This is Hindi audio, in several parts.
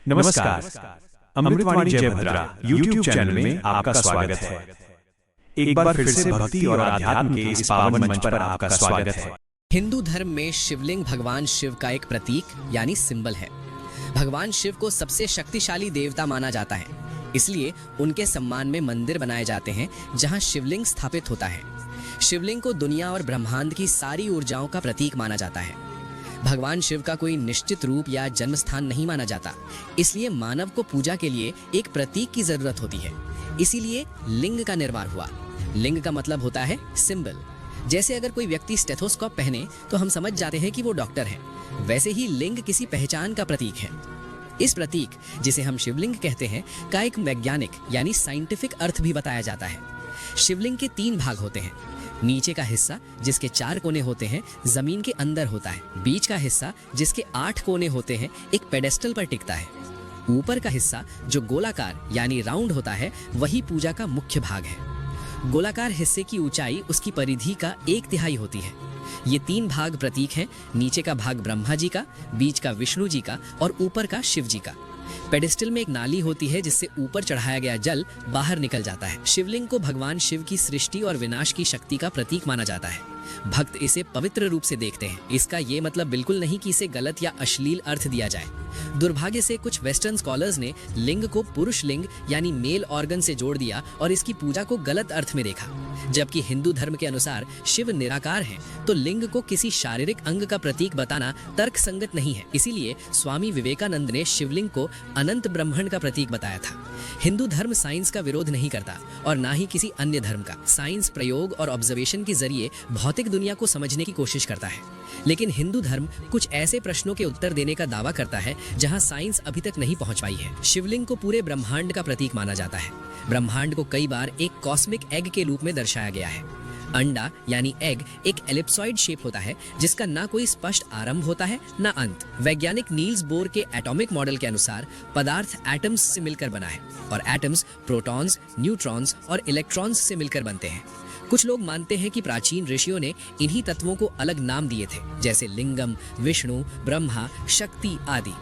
नमस्कार। अमृतवाणी जयभद्रा यूट्यूब चैनल में आपका स्वागत है। एक बार फिर से भक्ति और आध्यात्म के इस पावन मंच पर आपका स्वागत है। हिंदू धर्म में शिवलिंग भगवान शिव का एक प्रतीक यानी सिंबल है। भगवान शिव को सबसे शक्तिशाली देवता माना जाता है, इसलिए उनके सम्मान में मंदिर बनाए जाते हैं जहां शिवलिंग स्थापित होता है। शिवलिंग को दुनिया और ब्रह्मांड की सारी ऊर्जाओं का प्रतीक माना जाता है। भगवान शिव का कोई निश्चित रूप या जन्म स्थान नहीं माना जाता, इसलिए मानव को पूजा के लिए एक प्रतीक की जरूरत होती है। इसीलिए लिंग का निर्माण हुआ। लिंग का मतलब होता है सिंबल। जैसे अगर कोई व्यक्ति स्टेथोस्कोप पहने तो हम समझ जाते हैं कि वो डॉक्टर है, वैसे ही लिंग किसी पहचान का प्रतीक है। इस प्रतीक, जिसे हम शिवलिंग कहते हैं, का एक वैज्ञानिक यानी साइंटिफिक अर्थ भी बताया जाता है। शिवलिंग के 3 भाग होते हैं। नीचे का हिस्सा, जिसके 4 कोने होते हैं, जमीन के अंदर होता है। बीच का हिस्सा, जिसके 8 कोने होते हैं, एक पेडेस्टल पर टिकता है। ऊपर का हिस्सा, जो गोलाकार यानी राउंड होता है, वही पूजा का मुख्य भाग है। गोलाकार हिस्से की ऊंचाई उसकी परिधि का 1/3 होती है। ये 3 भाग प्रतीक हैं। नीचे का भाग ब्रह्मा जी का, बीच का विष्णु जी का और ऊपर का शिव जी का। पेडिस्टल में एक नाली होती है जिससे ऊपर चढ़ाया गया जल बाहर निकल जाता है। शिवलिंग को भगवान शिव की सृष्टि और विनाश की शक्ति का प्रतीक माना जाता है। भक्त इसे पवित्र रूप से देखते हैं। इसका ये मतलब बिल्कुल नहीं कि इसे गलत या अश्लील अर्थ दिया जाए। दुर्भाग्य से कुछ वेस्टर्न स्कॉलर्स ने लिंग को पुरुष लिंग यानी मेल ऑर्गन से जोड़ दिया और इसकी पूजा को गलत अर्थ में देखा। जबकि हिंदू धर्म के अनुसार शिव निराकार हैं, तो लिंग को किसी शारीरिक अंग का प्रतीक बताना तर्क संगत नहीं है। इसीलिए स्वामी विवेकानंद ने शिवलिंग को अनंत ब्रह्मांड का प्रतीक बताया था। हिंदू धर्म साइंस का विरोध नहीं करता और ना ही किसी अन्य धर्म का। साइंस प्रयोग और ऑब्जर्वेशन के जरिए भौतिक दुनिया को समझने की कोशिश करता है, लेकिन हिंदू धर्म कुछ ऐसे प्रश्नों के उत्तर देने का दावा करता है जहां साइंस अभी तक नहीं पहुंच पाई है। शिवलिंग को पूरे ब्रह्मांड का प्रतीक माना जाता है। ब्रह्मांड को कई बार एक कॉस्मिक एग के रूप में दर्शाया गया है। अंडा यानी एग एक एलिप्सॉइड शेप होता है जिसका ना कोई स्पष्ट आरंभ होता है ना अंत। वैज्ञानिक नील्स बोर के एटॉमिक मॉडल के अनुसार पदार्थ एटम्स से मिलकर बना है और एटम्स प्रोटॉन्स, न्यूट्रॉन्स और इलेक्ट्रॉन्स से मिलकर बनते हैं। कुछ लोग मानते हैं कि प्राचीन ऋषियों ने इन्हीं तत्वों को अलग नाम दिए थे, जैसे लिंगम, विष्णु, ब्रह्मा, शक्ति आदि।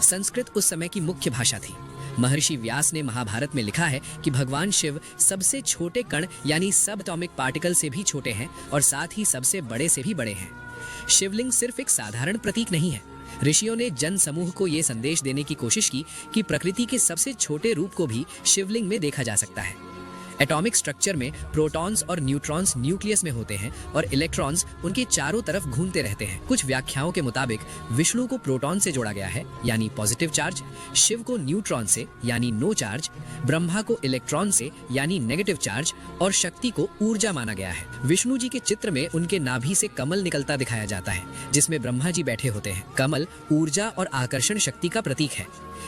संस्कृत उस समय की मुख्य भाषा थी। महर्षि व्यास ने महाभारत में लिखा है कि भगवान शिव सबसे छोटे कण यानी सब एटॉमिक पार्टिकल से भी छोटे हैं और साथ ही सबसे बड़े से भी बड़े हैं। शिवलिंग सिर्फ एक साधारण प्रतीक नहीं है। ऋषियों ने जन समूह को यह संदेश देने की कोशिश की कि प्रकृति के सबसे छोटे रूप को भी शिवलिंग में देखा जा सकता है। एटॉमिक स्ट्रक्चर में प्रोटॉन्स और न्यूट्रॉन्स न्यूक्लियस में होते हैं और इलेक्ट्रॉन्स उनके चारों तरफ घूमते रहते हैं। कुछ व्याख्याओं के मुताबिक विष्णु को प्रोटॉन से जोड़ा गया है यानी पॉजिटिव चार्ज, शिव को न्यूट्रॉन से यानी नो चार्ज, ब्रह्मा को इलेक्ट्रॉन से यानी नेगेटिव चार्ज और शक्ति को ऊर्जा माना गया है। विष्णु जी के चित्र में उनके नाभि से कमल निकलता दिखाया जाता है जिसमें ब्रह्मा जी बैठे होते हैं। कमल ऊर्जा और आकर्षण शक्ति का प्रतीक है।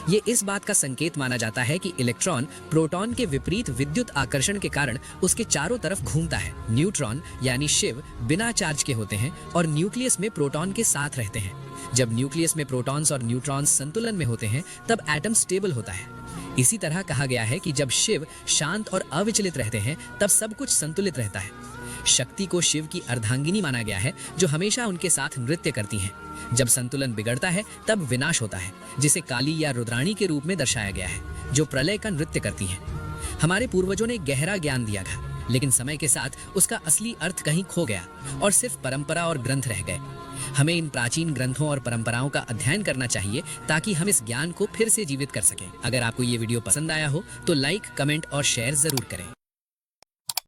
ये इस बात का संकेत माना जाता है कि इलेक्ट्रॉन प्रोटॉन के विपरीत विद्युत आकर्षण के कारण उसके चारों तरफ घूमता है। न्यूट्रॉन यानी शिव बिना चार्ज के होते हैं और न्यूक्लियस में प्रोटॉन के साथ रहते हैं। जब न्यूक्लियस में प्रोटॉन्स और न्यूट्रॉन्स संतुलन में होते हैं तब एटम स्टेबल होता है। इसी तरह कहा गया है कि जब शिव शांत और अविचलित रहते हैं तब सब कुछ संतुलित रहता है। शक्ति को शिव की अर्धांगिनी माना गया है जो हमेशा उनके साथ नृत्य करती हैं। जब संतुलन बिगड़ता है तब विनाश होता है, जिसे काली या रुद्राणी के रूप में दर्शाया गया है जो प्रलय का नृत्य करती हैं। हमारे पूर्वजों ने गहरा ज्ञान दिया था, लेकिन समय के साथ उसका असली अर्थ कहीं खो गया और सिर्फ परंपरा और ग्रंथ रह गए। हमें इन प्राचीन ग्रंथों और परंपराओं का अध्ययन करना चाहिए ताकि हम इस ज्ञान को फिर से जीवित कर सकें। अगर आपको ये वीडियो पसंद आया हो तो लाइक, कमेंट और शेयर जरूर करें।